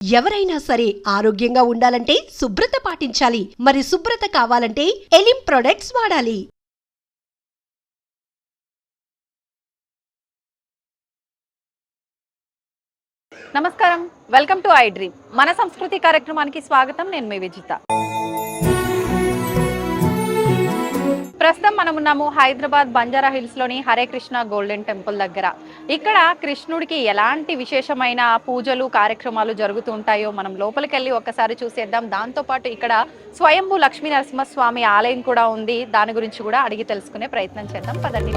ఎవరైనా సరే ఆరోగ్యంగా ఉండాలంటే శుభ్రత పాటించాలి. మరి శుభ్రత కావాలంటే ఎలిం ప్రొడక్ట్స్ వాడాలి. నమస్కారం, వెల్కమ్ టు ఐ డ్రీమ్. మన సంస్కృతి కార్యక్రమానికి స్వాగతం. నేను మీ విజిత. ప్రస్తుతం మనం ఉన్నాము హైదరాబాద్ బంజారా హిల్స్ లోని హరే కృష్ణ గోల్డెన్ టెంపుల్ దగ్గర. ఇక్కడ కృష్ణుడికి ఎలాంటి విశేషమైన పూజలు కార్యక్రమాలు జరుగుతూ ఉంటాయో మనం లోపలికి వెళ్ళి ఒక్కసారి చూసేద్దాం. దాంతోపాటు ఇక్కడ స్వయంభూ లక్ష్మీ నరసింహస్వామి ఆలయం కూడా ఉంది. దాని గురించి కూడా అడిగి తెలుసుకునే ప్రయత్నం చేద్దాం. పదండి.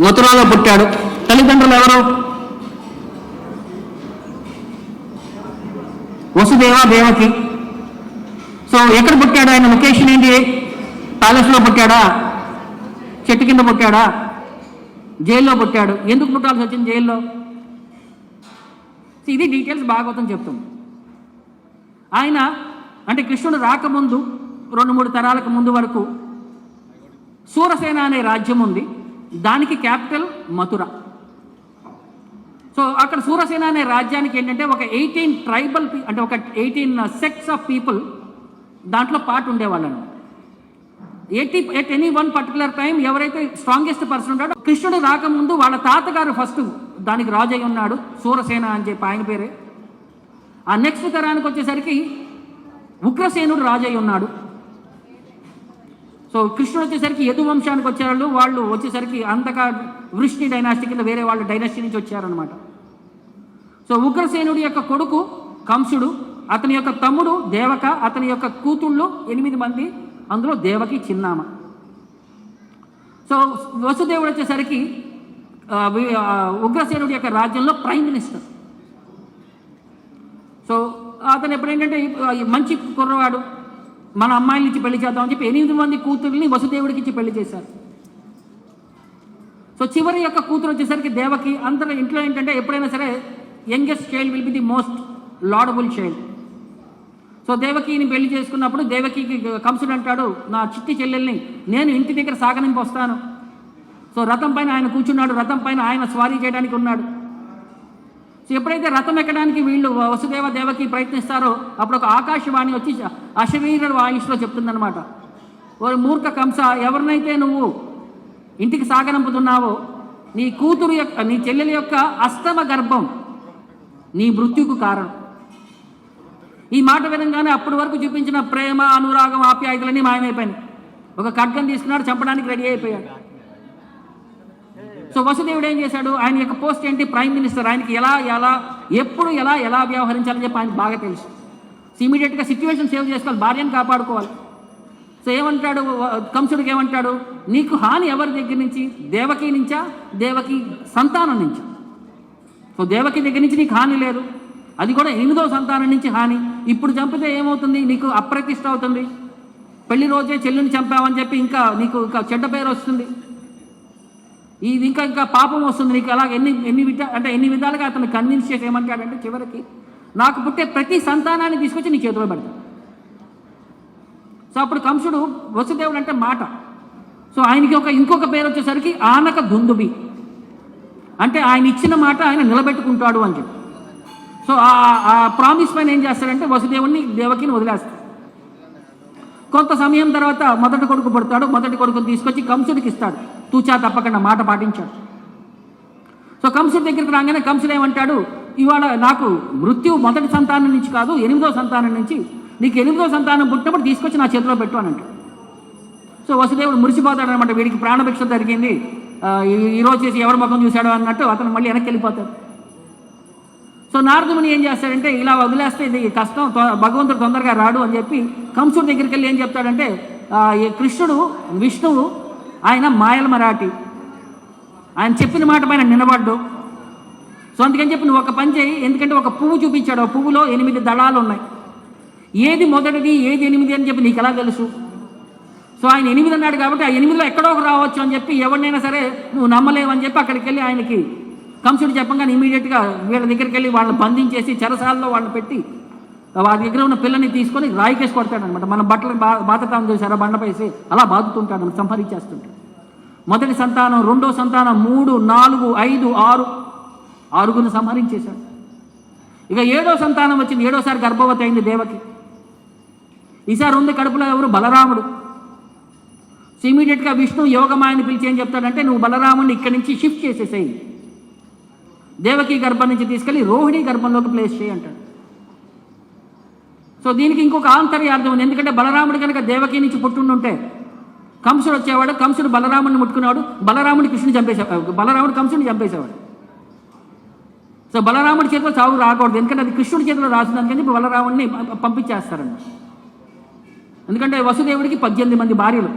మథురాలో పుట్టాడు. తల్లిదండ్రులు ఎవరు? వసుదేవ, దేవకి. సో ఎక్కడ పుట్టాడు? ఆయన లొకేషన్ ఏంటి? ప్యాలెస్లో పుట్టాడా? చెట్టు కింద పుట్టాడా? జైల్లో పుట్టాడు. ఎందుకు పుట్టాల్సి వచ్చింది జైల్లో? ఇది డీటెయిల్స్ భాగవతం చెప్తుంది. ఆయన అంటే కృష్ణుడు రాకముందు 2-3 తరాలకు ముందు వరకు సూరసేన అనే రాజ్యం ఉంది. దానికి క్యాపిటల్ మథుర. సో అక్కడ సూరసేన అనే రాజ్యానికి ఏంటంటే ఒక 18 ట్రైబల్ అంటే ఒక 18 సెక్ట్స్ ఆఫ్ పీపుల్ దాంట్లో పార్ట్ ఉండేవాళ్ళను. At any one particular time ఎవరైతే స్ట్రాంగెస్ట్ పర్సన్ ఉంటాడో, కృష్ణుడు రాకముందు వాళ్ళ తాతగారు ఫస్ట్ దానికి రాజు అయి ఉన్నాడు, సూరసేన అని చెప్పి ఆయన పేరే. ఆ నెక్స్ట్ తరానికి వచ్చేసరికి ఉగ్రసేనుడు రాజు అయి ఉన్నాడు. సో కృష్ణుడు వచ్చేసరికి యదు వంశానికి వచ్చారు. వాళ్ళు వచ్చేసరికి అంతగా వృష్ణి డైనాస్టీ కింద వేరే వాళ్ళ డైనాస్టీ నుంచి వచ్చారనమాట. సో ఉగ్రసేనుడి యొక్క కొడుకు కంసుడు, అతని యొక్క తమ్ముడు దేవక, అతని యొక్క కూతుళ్ళు 8 మంది, అందులో దేవకి చిన్నామ. సో వసుదేవుడు వచ్చేసరికి ఉగ్రసేనుడి యొక్క రాజ్యంలో ప్రైమ్ మినిస్టర్. సో అతను ఎప్పుడేంటంటే మంచి కుర్రవాడు, మన అమ్మాయిల నుంచి పెళ్లి చేద్దామని చెప్పి 8 మంది కూతుర్ని వసుదేవుడికి ఇచ్చి పెళ్లి చేశారు. సో చివరి యొక్క కూతురు వచ్చేసరికి దేవకి. అందరూ ఇంట్లో ఏంటంటే ఎప్పుడైనా సరే youngest child will be the most lovable child. So దేవకిని పెళ్లి చేసుకున్నప్పుడు దేవకి కంసుడు అంటాడు, నా చిట్టి చెల్లెల్ని నేను ఇంటి దగ్గర సాగనింపు వస్తాను. సో రథం పైన ఆయన కూర్చున్నాడు, రథం పైన ఆయన స్వారీ చేయడానికి ఉన్నాడు. సో ఎప్పుడైతే రథం ఎక్కడానికి వీళ్ళు వసుదేవ దేవకి ప్రయత్నిస్తారో అప్పుడు ఒక ఆకాశవాణి వచ్చి అశరీర వాయుష్లో చెప్తుందనమాట, ఓ మూర్ఖ కంస, ఎవరినైతే నువ్వు ఇంటికి సాగనంపుతున్నావో నీ కూతురు యొక్క నీ చెల్లెల యొక్క అష్టమ గర్భం నీ మృత్యుకు కారణం. ఈ మాట వినంగానే అప్పటి వరకు చూపించిన ప్రేమ, అనురాగం, ఆప్యాయతలన్నీ మాయమైపోయినాయి. ఒక ఖడ్గం తీసుకున్నాడు, చంపడానికి రెడీ అయిపోయాడు. సో వసుదేవుడు ఏం చేశాడు? ఆయన యొక్క పోస్ట్ ఏంటి? Prime minister. ఆయనకి ఎప్పుడు ఎలా వ్యవహరించాలని చెప్పి ఆయనకు బాగా తెలుసు. సో ఇమీడియట్గా సిచ్యువేషన్ సేవ్ చేసుకోవాలి, భార్యను కాపాడుకోవాలి. సో ఏమంటాడు కంసుడికి? ఏమంటాడు? నీకు హాని ఎవరి దగ్గర నుంచి? దేవకి నుంచా? దేవకి సంతానం నుంచి. సో దేవకి దగ్గర నుంచి నీకు హాని లేదు, అది కూడా 8వ సంతానం నుంచి హాని. ఇప్పుడు చంపితే ఏమవుతుంది? నీకు అప్రతిష్ట అవుతుంది. పెళ్లి రోజే చెల్లిని చంపావని చెప్పి ఇంకా నీకు చెడ్డ పేరు వస్తుంది. ఇది ఇంకా పాపం వస్తుంది నీకు. అలాగే ఎన్ని విధాలుగా అతను కన్విన్స్ చేసి ఏమంటాడంటే చివరికి నాకు పుట్టే ప్రతి సంతానాన్ని తీసుకొచ్చి నీ చేతిలో పెడతాడు. సో అప్పుడు కంసుడు వసుదేవుడు అంటే మాట. సో ఆయనకి ఇంకొక పేరు వచ్చేసరికి ఆనక దుందుబి, అంటే ఆయన ఇచ్చిన మాట ఆయన నిలబెట్టుకుంటాడు అని చెప్పి. సో ఆ ప్రామిస్ పైన ఏం చేస్తాడంటే వసుదేవుడిని దేవకిని వదిలేస్తాడు. కొంత సమయం తర్వాత మొదటి కొడుకు పుడతాడు. మొదటి కొడుకుని తీసుకొచ్చి కంసుడికి ఇస్తాడు. తూచా తప్పకుండా మాట పాటించాడు. సో కంసుడి దగ్గరికి రాగానే కంసుడు ఏమంటాడు? ఇవాళ నాకు మృత్యువు మొదటి సంతానం నుంచి కాదు, 8వ సంతానం నుంచి, నీకు 8వ సంతానం పుట్టినప్పుడు తీసుకొచ్చి నా చేతిలో పెట్టు అని అంటాడు. సో వసుదేవుడు మురిసిపోతాడు అనమాట, వీడికి ప్రాణభిక్ష జరిగింది, ఈరోజు చేసి ఎవరి ముఖం చూశాడో అన్నట్టు అతను మళ్ళీ వెనక్కి వెళ్ళిపోతాడు. సో నారదముని ఏం చేస్తాడంటే ఇలా వదిలేస్తే ఇది కష్టం, భగవంతుడు తొందరగా రాడు అని చెప్పి కంసుడి దగ్గరికి వెళ్ళి ఏం చెప్తాడంటే ఈ కృష్ణుడు విష్ణువు ఆయన మాయల మరాఠి, ఆయన చెప్పిన మాట పైన నిలబడ్డు. సో అందుకని చెప్పి నువ్వు ఒక పని చేయి, ఎందుకంటే ఒక పువ్వు చూపించాడు, ఆ పువ్వులో 8 దళాలు ఉన్నాయి, ఏది మొదటిది ఏది 8 అని చెప్పి నీకు ఎలా తెలుసు? సో ఆయన 8 అన్నాడు కాబట్టి ఆ 8లో ఎక్కడో ఒక రావచ్చు అని చెప్పి ఎవరినైనా సరే నువ్వు నమ్మలేవు అని చెప్పి అక్కడికి వెళ్ళి ఆయనకి కంసుడు చెప్పగానే ఇమీడియట్గా వీళ్ళ దగ్గరికి వెళ్ళి వాళ్ళని బంధించేసి చెరసాలలో వాళ్ళని పెట్టి వారి దగ్గర ఉన్న పిల్లని తీసుకొని రాయికేసి కొడతాడనమాట. మన బట్టలు బాధతాం చూసారా బండపేసి అలా బాదుతుంటాడు, సంహరించేస్తుంటాడు. మొదటి సంతానం, రెండో సంతానం, 3, 4, 5, 6 సంహరించేశాడు. ఇక 7వ సంతానం వచ్చింది, 7వసారి గర్భవతి అయింది దేవకి. ఈసారి ఉంది కడుపులో ఎవరు? బలరాముడు. సో ఇమీడియట్గా విష్ణు యోగమాయని పిలిచి ఏం చెప్తాడంటే నువ్వు బలరాముడిని ఇక్కడి నుంచి షిఫ్ట్ చేసేసేయి, దేవకి గర్భం నుంచి తీసుకెళ్ళి రోహిణి గర్భంలోకి ప్లేస్ చేయి అంటాడు. సో దీనికి ఇంకొక ఆంతర్యార్థం ఉంది, ఎందుకంటే బలరాముడు కనుక దేవకి నుంచి పుట్టుండుంటే కంసుడు వచ్చేవాడు, కంసుడు బలరాముడిని ముట్టుకునేవాడు, బలరాముడి కృష్ణుని చంపేసేవాడు, బలరాముడు కంసుడిని చంపేసేవాడు. సో బలరాముడి చేతిలో చావు రాకూడదు, ఎందుకంటే అది కృష్ణుడి చేతిలో రాసింది, అందుకని ఇప్పుడు బలరాముడిని పంపించేస్తారండి. ఎందుకంటే వసుదేవుడికి 18 మంది భార్యలు,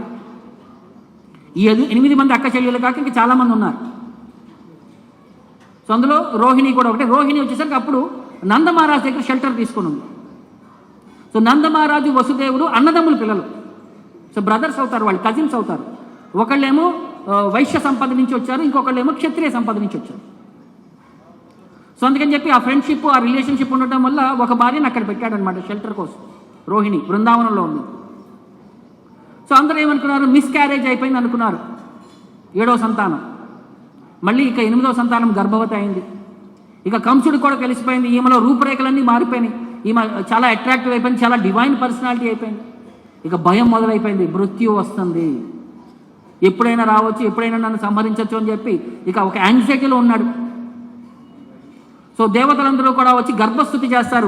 ఈ 8 మంది అక్క చెల్లెలు కాక ఇంకా చాలామంది ఉన్నారు. సో అందులో రోహిణి కూడా ఒకటే. రోహిణి వచ్చేసరికి అప్పుడు నందమహారాజు దగ్గర షెల్టర్ తీసుకుని ఉంది. సో నందమహారాజు వసుదేవుడు అన్నదమ్ముల పిల్లలు, సో బ్రదర్స్ అవుతారు, వాళ్ళు కజిన్స్ అవుతారు. ఒకళ్ళేమో వైశ్య సంపద నుంచి వచ్చారు, ఇంకొకళ్ళేమో క్షత్రియ సంపద నుంచి వచ్చారు. సో అందుకని చెప్పి ఆ ఫ్రెండ్షిప్, ఆ రిలేషన్షిప్ ఉండటం వల్ల ఒక భార్యను అక్కడ పెట్టాడనమాట షెల్టర్ కోసం. రోహిణి బృందావనంలో ఉంది. సో అందరూ ఏమనుకున్నారు? మిస్క్యారేజ్ అయిపోయింది అనుకున్నారు. 7వ సంతానం, మళ్ళీ ఇక 8వ సంతానం గర్భవతి అయింది. ఇక కంసుడు కూడా కలిసిపోయింది, ఈమెలో రూపురేఖలన్నీ మారిపోయినాయి, ఈమె చాలా అట్రాక్టివ్ అయిపోయింది, చాలా డివైన్ పర్సనాలిటీ అయిపోయింది. ఇక భయం మొదలైపోయింది, మృత్యు వస్తుంది, ఎప్పుడైనా రావచ్చు, ఎప్పుడైనా నన్ను సంహరించవచ్చు అని చెప్పి ఇక ఒక యాంగ్జైటీలో ఉన్నాడు. సో దేవతలందరూ కూడా వచ్చి గర్భస్థుతి చేస్తారు,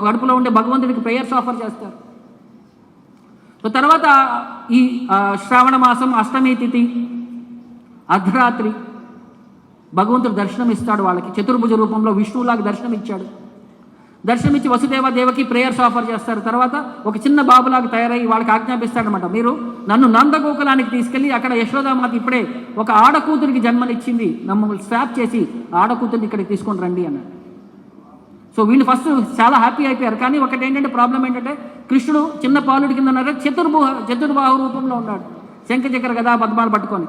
కడుపులో ఉండే భగవంతుడికి ప్రేయర్స్ ఆఫర్ చేస్తారు. సో తర్వాత ఈ శ్రావణ మాసం అష్టమి తిథి అర్ధరాత్రి భగవంతుడు దర్శనం ఇస్తాడు వాళ్ళకి, చతుర్భుజ రూపంలో విష్ణువులాగా దర్శనం ఇచ్చాడు. దర్శనమిచ్చి వసుదేవ దేవకి ప్రేయర్స్ ఆఫర్ చేస్తారు. తర్వాత ఒక చిన్న బాబులాగా తయారై వాళ్ళకి ఆజ్ఞాపిస్తాడనమాట, మీరు నన్ను నందగోకులానికి తీసుకెళ్ళి అక్కడ యశోదామాత ఇప్పుడే ఒక ఆడకూతురికి జన్మనిచ్చింది, మమ్మల్ని స్వాప్ చేసి ఆడకూతురిని ఇక్కడికి తీసుకొని రండి అన్నాడు. సో వీళ్ళు ఫస్ట్ చాలా హ్యాపీ అయిపోయారు. కానీ ఒకటి ఏంటంటే ప్రాబ్లం ఏంటంటే కృష్ణుడు చిన్న పాలుడి కింద ఉన్నారు, చతుర్బాహు రూపంలో ఉన్నాడు, శంఖచక్ర గదా పద్మాలు పట్టుకొని.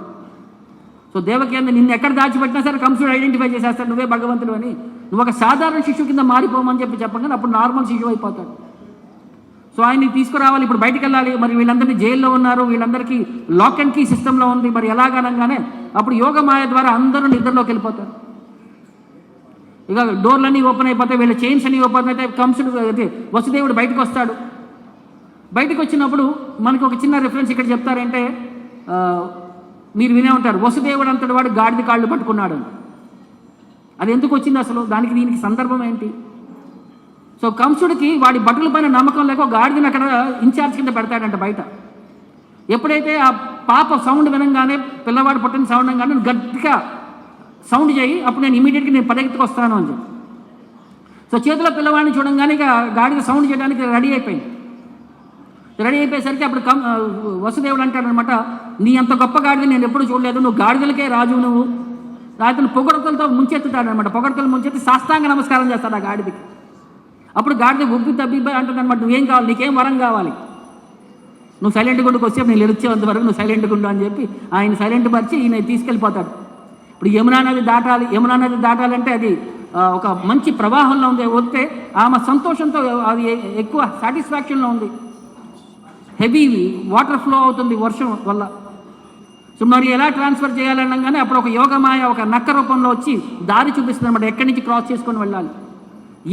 సో దేవకి అంది నిన్ను ఎక్కడ దాచిపెట్టినా సరే కంసుడు ఐడెంటిఫై చేసేస్తాడు నువ్వే భగవంతుడు అని, నువ్వు ఒక సాధారణ శిశువు కింద మారిపోమని చెప్పగానే అప్పుడు నార్మల్ శిశువు అయిపోతాడు. సో ఆయన్ని తీసుకురావాలి, ఇప్పుడు బయటికి వెళ్ళాలి, మరి వీళ్ళందరినీ జైల్లో ఉన్నారు, వీళ్ళందరికీ లాక్ అండ్ కీ సిస్టంలో ఉంది, మరి ఎలాగనగానే అప్పుడు యోగమాయ ద్వారా అందరూ నిద్రలోకి వెళ్ళిపోతారు. ఇక డోర్లన్నీ ఓపెన్ అయిపోతాయి, వీళ్ళ చైన్స్ అన్నీ ఓపెన్ అయితే కంసుడు వసుదేవుడు బయటకు వస్తాడు. బయటకు వచ్చినప్పుడు మనకి ఒక చిన్న రిఫరెన్స్ ఇక్కడ చెప్తారంటే మీరు వినే ఉంటారు, వసుదేవుడు అంతటి వాడు గాడిద కాళ్ళు పట్టుకున్నాడు. అది ఎందుకు వచ్చింది అసలు, దానికి దీనికి సందర్భం ఏంటి? సో కంసుడికి వాడి బట్టల పైన నమ్మకం లేక గాడిదని అక్కడ ఇన్ఛార్జ్ కింద పెడతాడంట బయట. ఎప్పుడైతే ఆ పాప సౌండ్ వినంగానే, పిల్లవాడు పుట్టిన సౌండ్ అనగానే గట్టిగా సౌండ్ చేయి, అప్పుడు నేను ఇమీడియట్గా నేను పరిగెత్తుకు వస్తాను అని చెప్పి. సో చేతిలో పిల్లవాడిని చూడంగానే ఇక గాడిద సౌండ్ చేయడానికి రెడీ అయిపోయింది. రెడీ అయిపోయేసరికి అప్పుడు వసుదేవుడు అంటాడనమాట, నీ అంత గొప్ప గాడిద నేను ఎప్పుడు చూడలేదు, నువ్వు గాడిదలకే రాజు, నువ్వు అతను పొగడతలతో ముంచెత్తుతాడనమాట. పొగడతలు ముంచెత్తి సాష్టాంగ నమస్కారం చేస్తాడు ఆ గాడిదకి. అప్పుడు గాడిద ఉబ్బి తబ్బి అంటుంది అనమాట, నువ్వేం కావాలి, నీకేం వరం కావాలి, నువ్వు సైలెంట్ గుండుకు వస్తే నేను ఎలిచేంత వరకు నువ్వు సైలెంట్ గుండు అని చెప్పి ఆయన సైలెంట్ పరిచి ఈయన తీసుకెళ్ళిపోతాడు. ఇప్పుడు యమునా నది దాటాలి, యమునా నది దాటాలంటే అది ఒక మంచి ప్రవాహంలో ఉంది, వస్తే ఆమె సంతోషంతో అది ఎక్కువ సాటిస్ఫాక్షన్లో ఉంది, హెవీ వాటర్ ఫ్లో అవుతుంది వర్షం వల్ల. సో మరి ఎలా ట్రాన్స్ఫర్ చేయాలనగానే అప్పుడు ఒక యోగమాయ ఒక నక్క రూపంలో వచ్చి దారి చూపిస్తుంది అనమాట, ఎక్కడి నుంచి క్రాస్ చేసుకొని వెళ్ళాలి.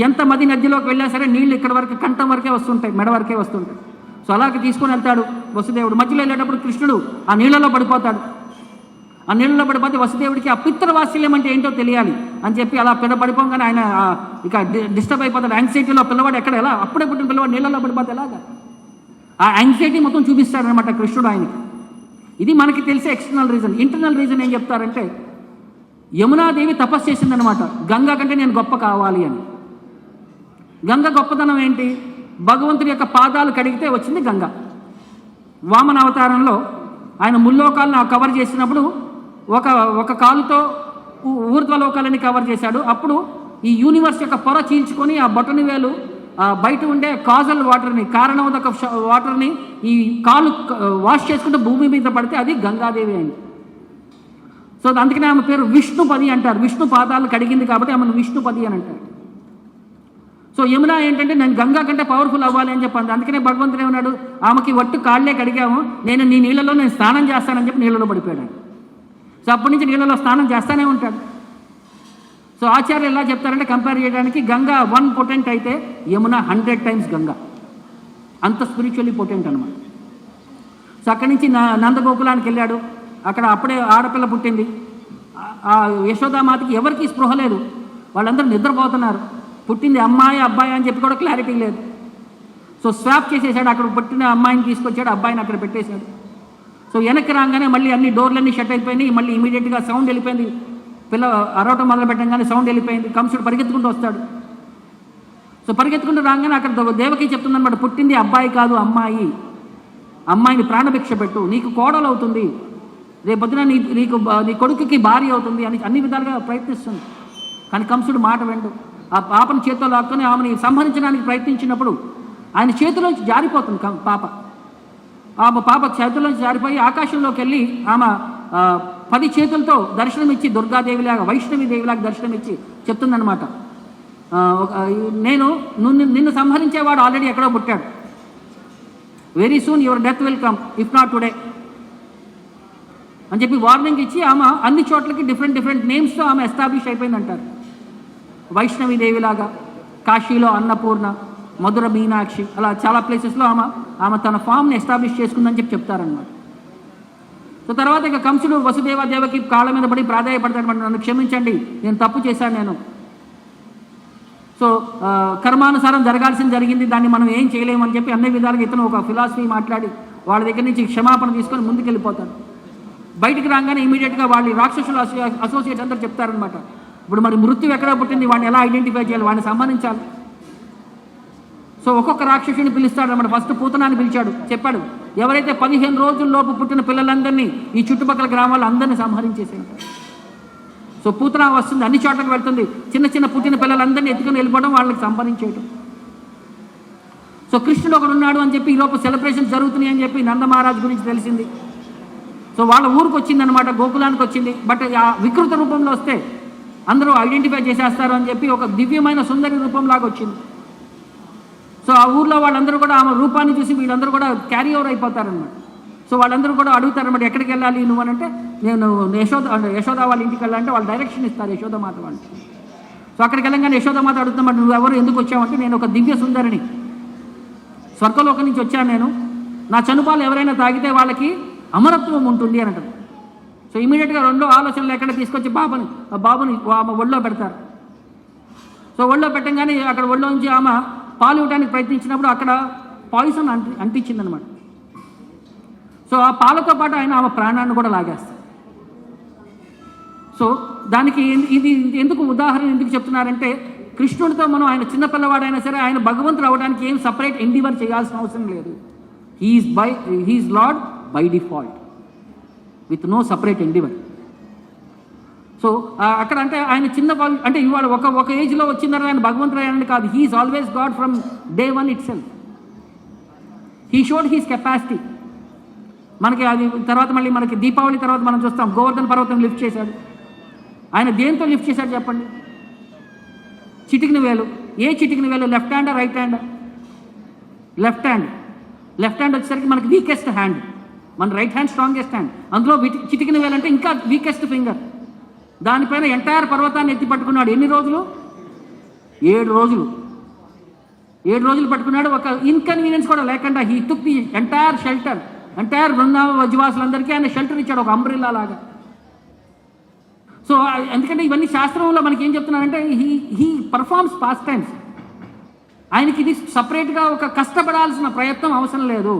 ఎంత మది నదిలోకి వెళ్ళా సరే నీళ్ళు ఇక్కడ వరకు కంఠం వరకే వస్తుంటాయి, మెడ వరకే వస్తుంటాయి. సో అలాగే తీసుకొని వెళ్తాడు వసుదేవుడు. మధ్యలో వెళ్ళేటప్పుడు కృష్ణుడు ఆ నీళ్ళలో పడిపోతాడు. ఆ నీళ్ళలో పడిపోతే వసుదేవుడికి ఆ పితృవాత్సల్యం అంటే ఏంటో తెలియాలి అని చెప్పి అలా పడిపోగానే ఆయన ఇక డిస్టర్బ్ అయిపోతాడు. యాంగ్జైటీలో పిల్లవాడు ఎక్కడ ఎలా, అప్పుడే పుట్టిన పిల్లవాడు నీళ్ళలో పడిపోతే ఎలాగా, ఆ యాంగ్జైటీ మొత్తం చూపిస్తాడు అనమాట కృష్ణుడు ఆయనకి. ఇది మనకి తెలిసే ఎక్స్టర్నల్ రీజన్. ఇంటర్నల్ రీజన్ ఏం చెప్తారంటే, యమునాదేవి తపస్సు చేసిందనమాట, గంగా కంటే నేను గొప్ప కావాలి అని. గంగ గొప్పతనం ఏంటి? భగవంతుడి యొక్క పాదాలు కడిగితే వచ్చింది గంగ. వామన అవతారంలో ఆయన ముల్లోకాలను కవర్ చేసినప్పుడు ఒక కాలుతో ఊర్ధ్వలోకాలని కవర్ చేశాడు. అప్పుడు ఈ యూనివర్స్ యొక్క పొర చీల్చుకొని ఆ బొటని వేలు బయట ఉండే కాజల్ వాటర్ని, కారణోదక వాటర్ని ఈ కాలు వాష్ చేసుకుంటే భూమి మీద పడితే అది గంగాదేవి అయింది. సో అందుకనే ఆమె పేరు విష్ణుపది అంటారు. విష్ణు పాదాలు కడిగింది కాబట్టి ఆమెను విష్ణుపది అని అంటారు. సో యమున ఏంటంటే నేను గంగా కంటే పవర్ఫుల్ అవ్వాలి అని చెప్పండి. అందుకనే భగవంతుడు ఏమన్నాడు, ఆమెకి ఒట్టు కాళ్ళే కడిగాము, నేను నీ నీళ్ళలో నేను స్నానం చేస్తానని చెప్పి నీళ్ళలో పడిపోయాడు. సో అప్పటి నుంచి నీళ్ళలో స్నానం చేస్తానే ఉంటాడు. సో ఆచార్యులు ఎలా చెప్తారంటే, కంపేర్ చేయడానికి గంగా 1 పొటెంట్ అయితే యమున 100 టైమ్స్ గంగా. అంత స్పిరిచువల్లీ పొటెంట్ అనమాట. సో అక్కడి నుంచి నందగోకులానికి వెళ్ళాడు. అక్కడ అప్పుడే ఆడపిల్ల పుట్టింది. ఆ యశోదామాతకి ఎవరికి స్పృహ లేదు, వాళ్ళందరూ నిద్రపోతున్నారు. పుట్టింది అమ్మాయి అబ్బాయి అని చెప్పి కూడా క్లారిటీ లేదు. సో స్వాప్ చేసేసాడు. అక్కడ పుట్టిన అమ్మాయిని తీసుకొచ్చాడు, అబ్బాయిని అక్కడ పెట్టేశాడు. సో వెనక్కి రాగానే మళ్ళీ అన్ని డోర్లన్నీ షట్ అయిపోయినాయి. మళ్ళీ ఇమీడియట్గా సౌండ్ వెళ్ళిపోయింది. పిల్ల అరవటం మొదలు పెట్టంగానే సౌండ్ వెళ్ళిపోయింది. కంసుడు పరిగెత్తుకుంటూ వస్తాడు. సో పరిగెత్తుకుంటూ రాగానే అక్కడ దేవకి చెప్తుందన్నమాట, పుట్టింది అబ్బాయి కాదు అమ్మాయి, అమ్మాయిని ప్రాణభిక్ష పెట్టు, నీకు కోడలు అవుతుంది, రేపొద్దున నీ కొడుకుకి భార్య అవుతుంది అని అన్ని విధాలుగా ప్రయత్నిస్తుంది. కానీ కంసుడు మాట వెండు. ఆ పాపను చేతిలో లాక్కొని ఆమెని సంహరించడానికి ప్రయత్నించినప్పుడు ఆయన చేతిలోంచి జారిపోతుంది పాప. ఆమె పాప చేతిలోంచి జారిపోయి ఆకాశంలోకి వెళ్ళి ఆమె 10 చేతులతో దర్శనమిచ్చి దుర్గాదేవిలాగా వైష్ణవిదేవిలాగా దర్శనమిచ్చి చెప్తుందనమాట, నేను నిన్ను సంహరించేవాడు ఆల్రెడీ ఎక్కడో పుట్టాడు, very soon your death will come if not today అని చెప్పి వార్నింగ్ ఇచ్చి ఆమె అన్ని చోట్లకి డిఫరెంట్ నేమ్స్తో ఆమె ఎస్టాబ్లిష్ అయిపోయిందంటారు. వైష్ణవిదేవిలాగా కాశీలో అన్నపూర్ణ, మధుర మీనాక్షి, అలా చాలా ప్లేసెస్లో ఆమె తన ఫామ్ని ఎస్టాబ్లిష్ చేసుకుందని చెప్పి చెప్తారనమాట. సో తర్వాత ఇక కంసుడు వసుదేవ దేవకి కాళ్ళ మీద పడి ప్రాధాయపడతాడనమాట, నన్ను క్షమించండి, నేను తప్పు చేశాను నేను. సో కర్మానుసారం జరగాల్సింది జరిగింది, దాన్ని మనం ఏం చేయలేమని చెప్పి అన్ని విధాలుగా ఇతను ఒక ఫిలాసఫీ మాట్లాడి వాళ్ళ దగ్గర నుంచి క్షమాపణ తీసుకొని ముందుకెళ్ళిపోతాడు. బయటికి రాగానే ఇమీడియట్గా వాళ్ళు రాక్షసులు అసోసియేట్స్ అందరూ చెప్తారనమాట, ఇప్పుడు మరి మృత్యు ఎక్కడ పుట్టింది, వాడిని ఎలా ఐడెంటిఫై చేయాలి, వాడిని సంబంధించాలి. సో ఒక్కొక్క రాక్షసుని పిలుస్తాడు అనమాట. ఫస్ట్ పూతనాన్ని పిలిచాడు, చెప్పాడు ఎవరైతే 15 రోజుల్లోపు పుట్టిన పిల్లలందరినీ ఈ చుట్టుపక్కల గ్రామాల్లో అందరినీ సంహరించేసేంటారు. సో పూతన వస్తుంది, అన్ని చోట్లకి వెళ్తుంది, చిన్న పుట్టిన పిల్లలందరినీ ఎత్తుకుని వెళ్ళిపోవడం, వాళ్ళకి సంహరించేయడం. సో కృష్ణుడు ఒకడు ఉన్నాడు అని చెప్పి ఈలోపు సెలబ్రేషన్స్ జరుగుతున్నాయి అని చెప్పి నందమహారాజ్ గురించి తెలిసింది. సో వాళ్ళ ఊరికి వచ్చిందనమాట, గోకులానికి వచ్చింది. బట్ ఆ వికృత రూపంలో వస్తే అందరూ ఐడెంటిఫై చేసేస్తారు అని చెప్పి ఒక దివ్యమైన సుందరి రూపంలాగా వచ్చింది. సో ఆ ఊర్లో వాళ్ళందరూ కూడా ఆమె రూపాన్ని చూసి వీళ్ళందరూ కూడా క్యారీ ఓవర్ అయిపోతారనమాట. సో వాళ్ళందరూ కూడా అడుగుతారనమాట, ఎక్కడికి వెళ్ళాలి నువ్వు అని అంటే, నేను యశోద వాళ్ళ ఇంటికి వెళ్ళాలంటే వాళ్ళు డైరెక్షన్ ఇస్తారు యశోదమాత వాళ్ళు. సో అక్కడికి వెళ్ళంగానే యశోదమాత అడుగుతామట, నువ్వు ఎవరు ఎందుకు వచ్చావంటే, నేను ఒక దివ్య సుందరిని, స్వర్గలోకం నుంచి వచ్చాను నేను, నా చనుపాలు ఎవరైనా తాగితే వాళ్ళకి అమరత్వం ఉంటుంది అని అంటారు. సో ఇమీడియట్గా రెండో ఆలోచనలు ఎక్కడ తీసుకొచ్చి బాబుని ఆమె ఒళ్ళో పెడతారు. సో ఒళ్ళో పెట్టంగానే అక్కడ ఒళ్ళో నుంచి ఆమె పాలు ఇవ్వడానికి ప్రయత్నించినప్పుడు అక్కడ పాయిజన్ అంటించిందనమాట. సో ఆ పాలతో పాటు ఆయన ఆమె ప్రాణాన్ని కూడా లాగేస్తారు. సో దానికి ఇది ఎందుకు ఉదాహరణ ఎందుకు చెప్తున్నారంటే, కృష్ణుడితో మనం ఆయన చిన్నపిల్లవాడైనా సరే ఆయన భగవంతుడు అవ్వడానికి ఏం సపరేట్ ఎండివర్ చేయాల్సిన అవసరం లేదు. He's lord by default with no separate endeavour. So అక్కడ అంటే ఆయన చిన్న వాళ్ళు అంటే ఇవాళ ఒక ఏజ్లో వచ్చిందని ఆయన భగవంతుడు అయ్యాలని కాదు, he's always god from day 1 itself. He showed his capacity. మనకి అది తర్వాత మళ్ళీ మనకి దీపావళి తర్వాత మనం చూస్తాం, గోవర్ధన పర్వతం లిఫ్ట్ చేశాడు. ఆయన దేంతో లిఫ్ట్ చేశాడు చెప్పండి? చిటికిన వేలు. ఏ చిటికిన వేలు? Left hand right hand? Left hand వచ్చేసరికి మనకి వీకెస్ట్ హ్యాండ్, మన రైట్ హ్యాండ్ స్ట్రాంగెస్ట్ హ్యాండ్. అందులో చిటికిన వేలు అంటే ఇంకా వీకెస్ట్ ఫింగర్. దానిపైన ఎంటైర్ పర్వతాన్ని ఎత్తి పట్టుకున్నాడు. ఎన్ని రోజులు? 7 రోజులు. 7 రోజులు పట్టుకున్నాడు. ఒక ఇన్కన్వీనియన్స్ కూడా లేకుండా he took the entire shelter. Entire Brindavan వజ్వాసులందరికీ ఆయన షెల్టర్ ఇచ్చాడు, ఒక అంబ్రిల్లా లాగా. సో ఎందుకంటే ఇవన్నీ శాస్త్రంలో మనకి ఏం చెప్తున్నారంటే, హీ పర్ఫార్మ్స్ పాస్ట్ టైమ్స్. ఆయనకి ఇది సపరేట్గా ఒక కష్టపడాల్సిన ప్రయత్నం అవసరం లేదు.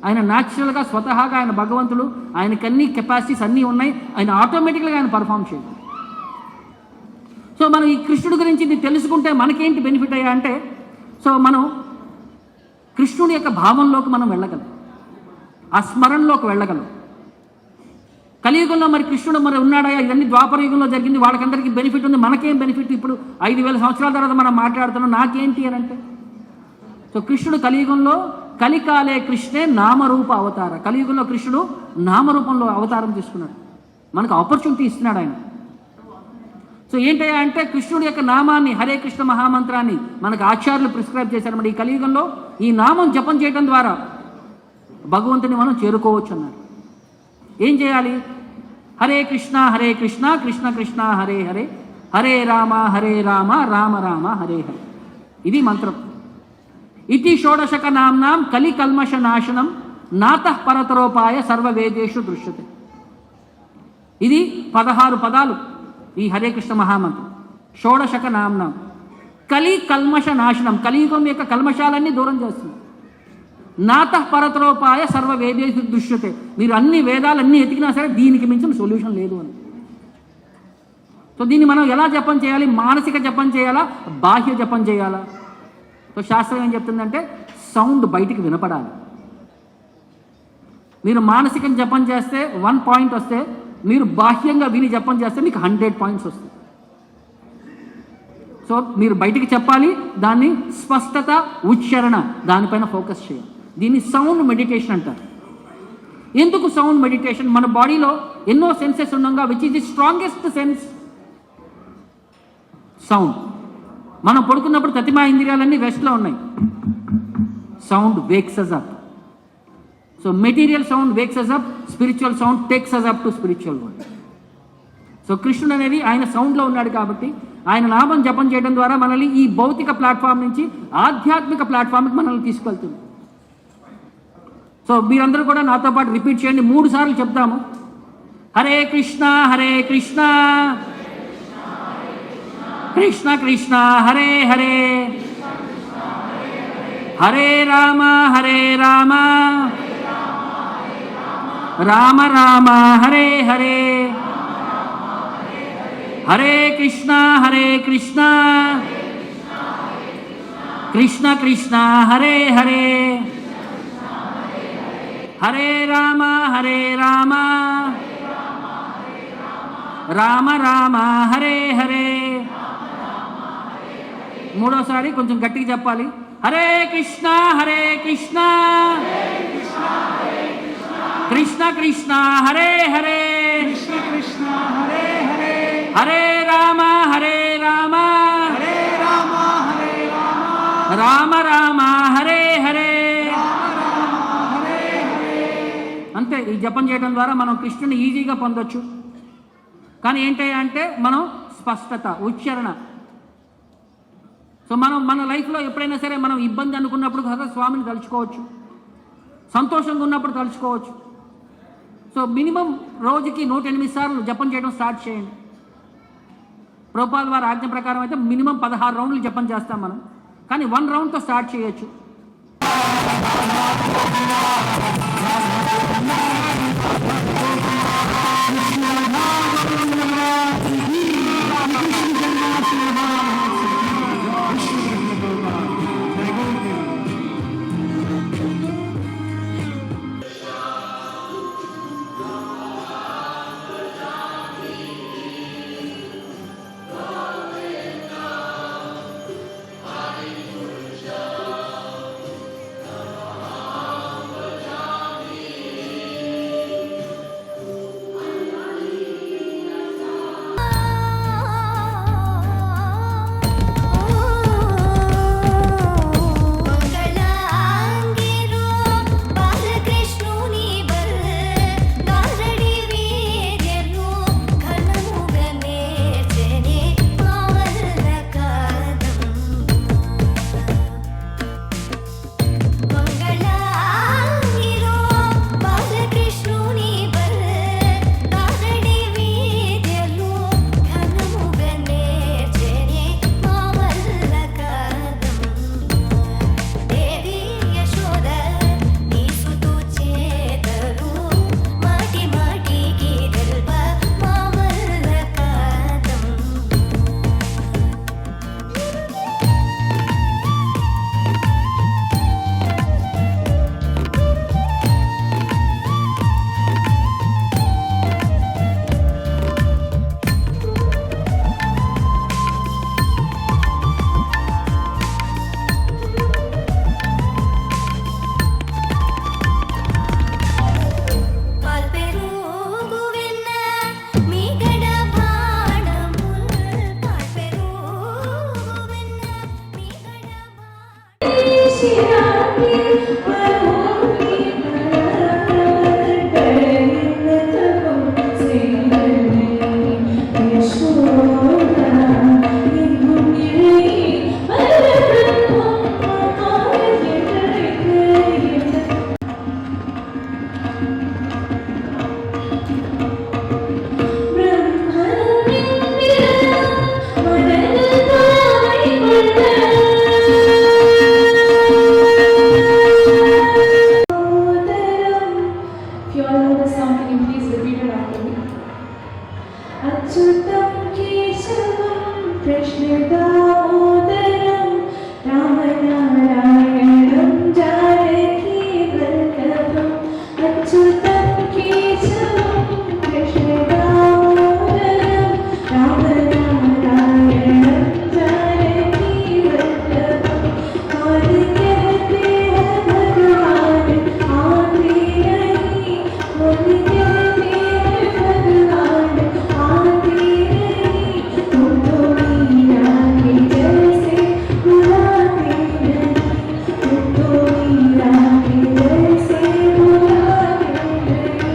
ఆయన న్యాచురల్గా స్వతహాగా ఆయన భగవంతుడు, ఆయనకి అన్ని కెపాసిటీస్ అన్నీ ఉన్నాయి, ఆయన ఆటోమేటిక్గా ఆయన పర్ఫామ్ చేయదు. సో మనం ఈ కృష్ణుడి గురించి ఇది తెలుసుకుంటే మనకేంటి బెనిఫిట్ అయ్యా అంటే, సో మనం కృష్ణుడి యొక్క భావంలోకి మనం వెళ్ళగలం, ఆ స్మరణలోకి వెళ్ళగలం. కలియుగంలో మరి కృష్ణుడు మరి ఉన్నాడా? ఇవన్నీ ద్వాపర యుగంలో జరిగింది, వాళ్ళకందరికీ బెనిఫిట్ ఉంది, మనకేం బెనిఫిట్? ఇప్పుడు 5000 సంవత్సరాల తర్వాత మనం మాట్లాడుతున్నాం, నాకేంటి అని అంటే, సో కృష్ణుడు కలియుగంలో కలికాలే కృష్ణే నామరూప అవతార, కలియుగంలో కృష్ణుడు నామరూపంలో అవతారం తీసుకున్నాడు, మనకు ఆపర్చునిటీ ఇస్తున్నాడు ఆయన. సో ఏంటయ్యా అంటే కృష్ణుడి యొక్క నామాన్ని, హరే కృష్ణ మహామంత్రాన్ని మనకు ఆచార్యులు ప్రిస్క్రైబ్ చేశారు. మరి ఈ కలియుగంలో ఈ నామం జపం చేయడం ద్వారా భగవంతుని మనం చేరుకోవచ్చు అన్నారు. ఏం చేయాలి? హరే కృష్ణ కృష్ణ కృష్ణ హరే హరే, హరే రామ రామ రామ హరే హరే. ఇది మంత్రం. ఇతి షోడశక నామ్నాం కలి కల్మష నాశనం నాతః పరతరోపాయ సర్వవేదేషు దృశ్యతే. ఇది 16 పదాలు ఈ హరే కృష్ణ మహామంత్రం. షోడశక నామ్నాం కలి కల్మష నాశనం, కలియుగం యొక్క కల్మషాలన్నీ దూరం చేస్తుంది. నాతః పరతరోపాయ సర్వవేదేషు దృశ్యతే, మీరు అన్ని వేదాలన్నీ ఎతికినా సరే దీనికి మించిన సొల్యూషన్ లేదు అని. సో దీన్ని మనం ఎలా జపం చేయాలి? మానసిక జపం చేయాలా, బాహ్య జపం చేయాలా? సో శాస్త్రం ఏం చెప్తుందంటే సౌండ్ బయటికి వినపడాలి. మీరు మానసికం జపం చేస్తే 1 పాయింట్ వస్తే, మీరు బాహ్యంగా విని జపం చేస్తే మీకు 100 పాయింట్స్ వస్తాయి. సో మీరు బయటికి చెప్పాలి, దాన్ని స్పష్టత, ఉచ్చారణ, దానిపైన ఫోకస్ చేయాలి. దీన్ని సౌండ్ మెడిటేషన్ అంటారు. ఎందుకు సౌండ్ మెడిటేషన్? మన బాడీలో ఎన్నో సెన్సెస్ ఉండగా which is the strongest sense? Sound. మనం పడుకున్నప్పుడు ప్రతిమా ఇంద్రియాలన్నీ రెస్ట్లో ఉన్నాయి. Sound wakes us up. So material sound wakes us up, spiritual sound takes us up to spiritual world. So Krishna అనేది ఆయన సౌండ్లో ఉన్నాడు కాబట్టి ఆయన నామం జపం చేయడం ద్వారా మనల్ని ఈ భౌతిక ప్లాట్ఫామ్ నుంచి ఆధ్యాత్మిక ప్లాట్ఫామ్కి మనల్ని తీసుకెళ్తుంది. సో మీరందరూ కూడా నాతో పాటు రిపీట్ చేయండి, 3 సార్లు చెప్తాము. హరే కృష్ణ కృష్ణ కృష్ణ హరే హరే, హరే రామ రామ రామ హరే హరే, హరే కృష్ణ కృష్ణ కృష్ణ హరే హరే, హరే రామ రామ రామ హరే హరే. మూడోసారి కొంచెం గట్టిగా చెప్పాలి. హరే కృష్ణ కృష్ణ కృష్ణ హరే హరే, హరే రామ రామ రామ హరే హరే. అంతే. ఈ జపం చేయడం ద్వారా మనం కృష్ణుని ఈజీగా పొందొచ్చు. కానీ ఏంటంటే మనం స్పష్టత, ఉచ్చారణ. సో మనం మన లైఫ్లో ఎప్పుడైనా సరే మనం ఇబ్బంది అనుకున్నప్పుడు కదా స్వామిని తలుచుకోవచ్చు, సంతోషంగా ఉన్నప్పుడు తలుచుకోవచ్చు. సో మినిమం రోజుకి 108 సార్లు జపం చేయడం స్టార్ట్ చేయండి. ప్రభుపాద వారి ఆజ్ఞ ప్రకారం అయితే మినిమం 16 రౌండ్లు జపం చేస్తాం మనం, కానీ 1 రౌండ్తో స్టార్ట్ చేయొచ్చు. अच्युतं केशवं कृष्णदामोदरं रामनारायणं जानकीवल्लभम् अच्युतं केशवं कृष्णदामोदरं रामनारायणं जानकीवल्लभम् और कहते हैं भगवान आते नहीं और कहते हैं भगवान आते नहीं तुम तो मीरा के जैसे बुलाते नहीं तुम तो मीरा के जैसे बुलाते नहीं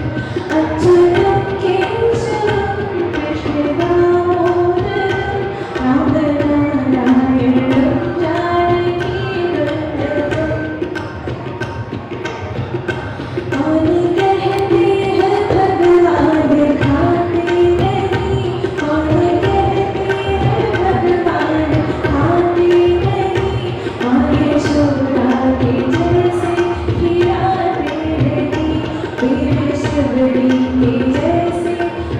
अच्युतं केशवं कृष्णदामोदरं रामनारायणं जानकीवल्लभम् और कहते हैं भगवान खाते नहीं और कहते हैं भगवान खाते नहीं और यशोदा के जैसे खिलाते नहीं तेरे शबरी के जैसे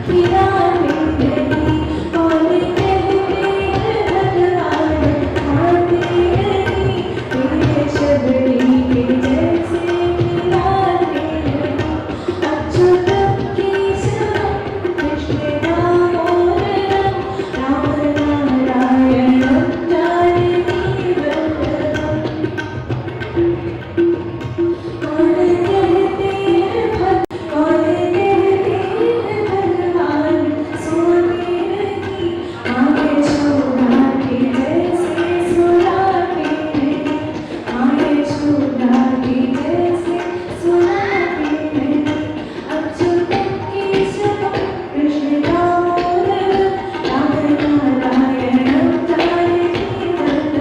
खिलाते नहीं और कहते हैं भगवान खाते नहीं तेरे शबरी के जैसे खिलाते नहीं अच्युतं केशवं कृष्णदामोदरं रामनारायणं जानकीवल्लभम् और कहते हैं भगवान सोते नहीं आगे यशोदा के जैसे सुलाते नहीं आगे यशोदा के जैसे सुलाते नहीं अच्युतं केशवं कृष्णदामोदरं रामनारायणं जानकीवल्लभम्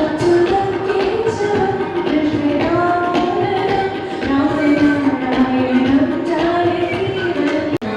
अच्युतं केशवं कृष्णदामोदरं रामनारायणं जानकीवल्लभम्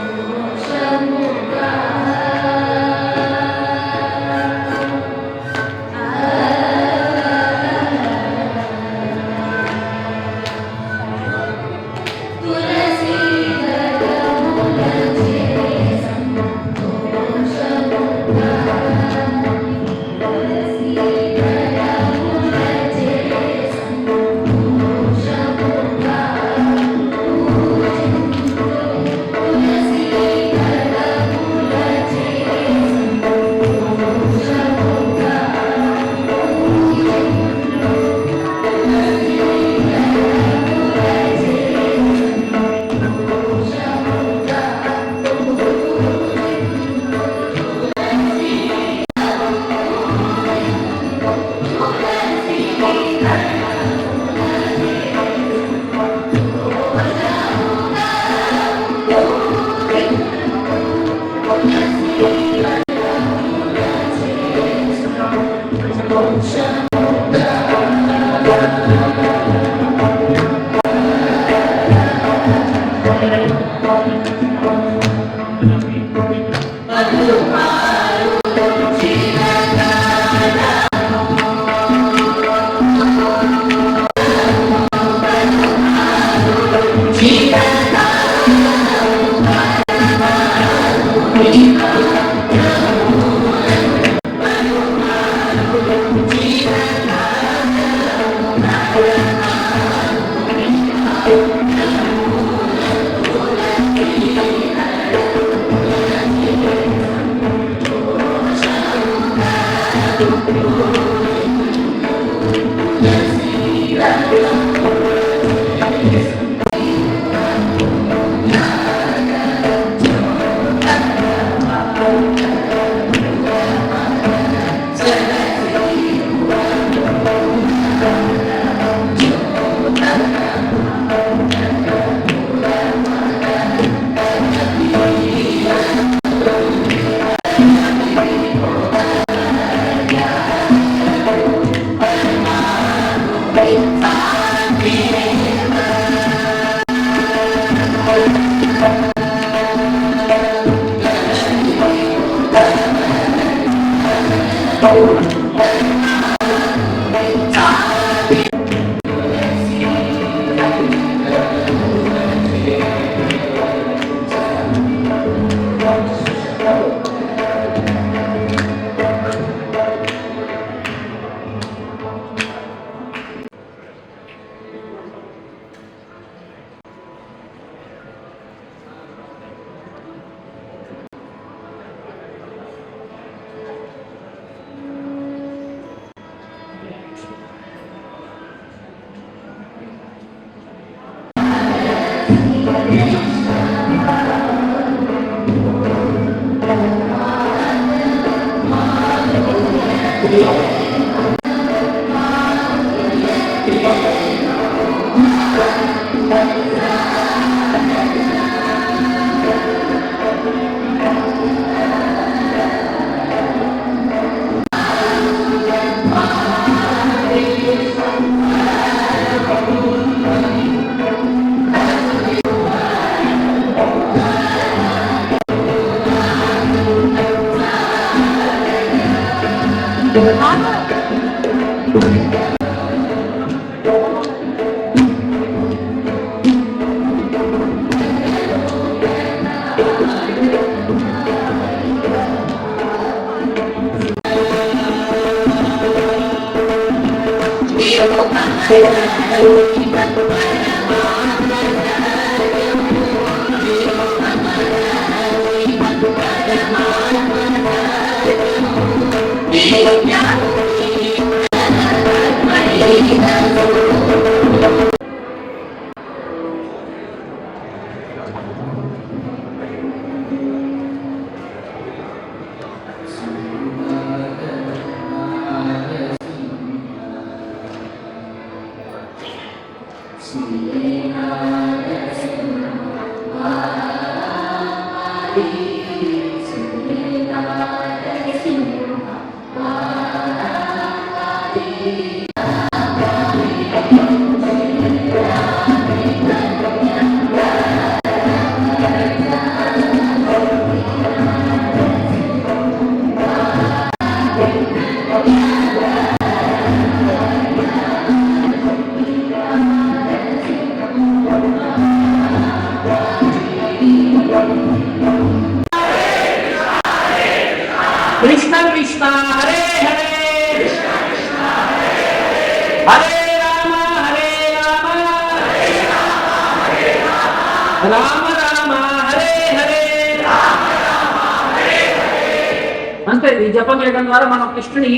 कृष्ण कृष्ण हरे हरे हरे राम राम राम हरे हरे అంతే ఈ జపం చేయడం ద్వారా మనం కృష్ణుని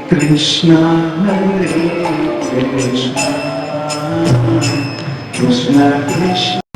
Krishna Hare Krishna Krishna Krishna